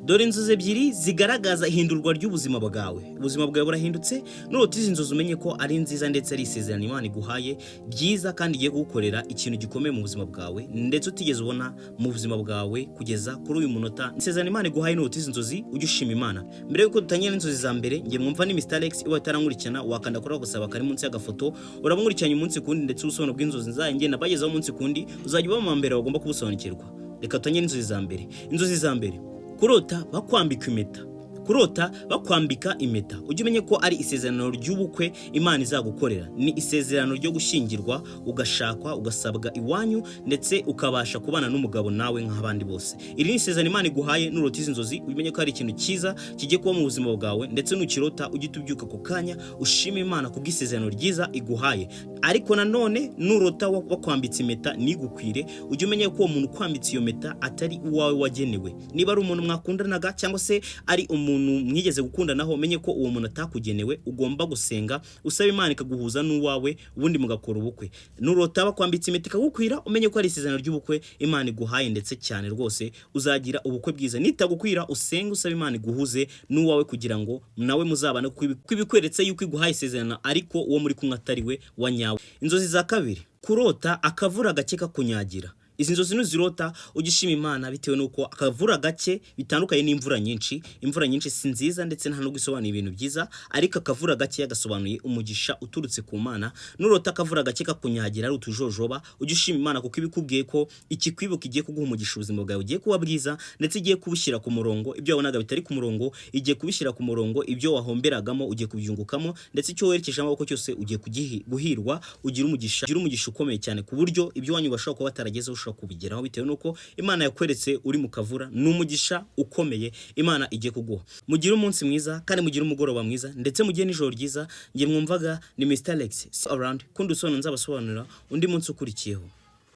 Dore inzozi ebyiri zigaragaza ihindurwa ry'ubuzima bwawe. Ubuzima bwawe burahindutse, nurota izi nzozi umenye ko ari nziza ndetse ari isezerano Imana iguhaye ryiza kandi igiye kugukorera ikintu gikomeye mu buzima bwawe ndetse utigeze ubona mu buzima bwawe kugeza kuri uyu munota. Isezerano Imana iguhaye nurota izi nzozi ujye ushima Imana. Mbere yuko dutangira inzozi za mbere, ngiye mwumva ni Mr Alex iwa tarankurikirana wakanda kuri gusaba kari munsi y'agafoto, urabankurikiranye umunsi kundi ndetse ubusobanuro bw'inzozi nzaye nabagezaho umunsi kundi uzajya uba mu mbere bagomba kubusobanukirwa. Reka tutangire inzozi za mbere. Inzozi za mbere: kurota bakwambika impeta. Kurota bakwambika impeta, ujye umenye ko ari isezerano ry'ubukwe Imana izagukorera. Ni isezerano ryo gushyingirwa, ugashakwa, ugasabwa iwanyu ndetse ukabasha kubana n'umugabo nawe nk'abandi bose. Iri ni isezerano Imana iguhaye. Nurota izi nzozi umenye ko ari ikintu cyiza kigiye kuba mu buzima bwawe ndetse nukirota ujye tubyuka ku kanya ushima Imana kubw'isezerano ryiza iguhaye. Ariko nanone nurota bakwambitse impeta nigukwire, ujye umenye ko uwo muntu kwambitse iyo mpeta atari uwawe wagenewe. Niba ari umuntu mwakundanaga cyangwa se ari umuntu mwigeze gukundanaho, umenye ko uwo muntu atakugenewe. Ugomba gusenga usaba Imana ikaguhuza n'uwawe ubundi mugakora ubukwe. Nurota bakwambitse impeta ikagukwira, umenye ko ari isezerano ry'ubukwe Imana iguhaye ndetse cyane rwose uzagira ubukwe bwiza. Nitagukwira usenge usaba Imana iguhuze n'uwawe kugira ngo nawe muzabana kwibikweretse yuko iguhaye isezerano ariko uwo muri kumwe atari we wanyawe. Inzozi za kabiri: kurota akavura gake kakunyagira. Izi nzozi nuzirota ugishima Imana bitewe nuko akavura gake bitandukanye n'imvura nyinshi. Imvura nyinshi si nziza ndetse nta nubwo isobanuye ibintu byiza, ariko akavura gake yagasobanuye umugisha uturutse ku Mana. Nurota akavura gake kakunyagira ari utujojoba, ugishima Imana kuko ibikubwiye ko ikikwibuka igiye kuguha umugisha, ubuzima bwawe ugiye kuba bwiza ndetse igiye kubushyira ku murongo. Ibyo wabonaga bitari ku murongo igiye kubishyira ku murongo, ibyo wahomberagamo ugiye kubyungukamo ndetse icyo werekeje amaboko cyose ugiye guhirwa, ugira umugisha ukomeye cyane ku buryo ibyo wanyu bashobora kuba bataragezeho kubigeraho bitewe nuko Imana yakweretse uri mu kavura. N'umugisha ukomeye Imana igiye kuguha. Mugire umunsi mwiza kandi mugire umugoroba mwiza ndetse mugire n'ijoro ryiza. Ngiye mwumvaga ni Mr Alex. See around kundi usobanura nzabasobanurira undi munsi ukurikiyeho.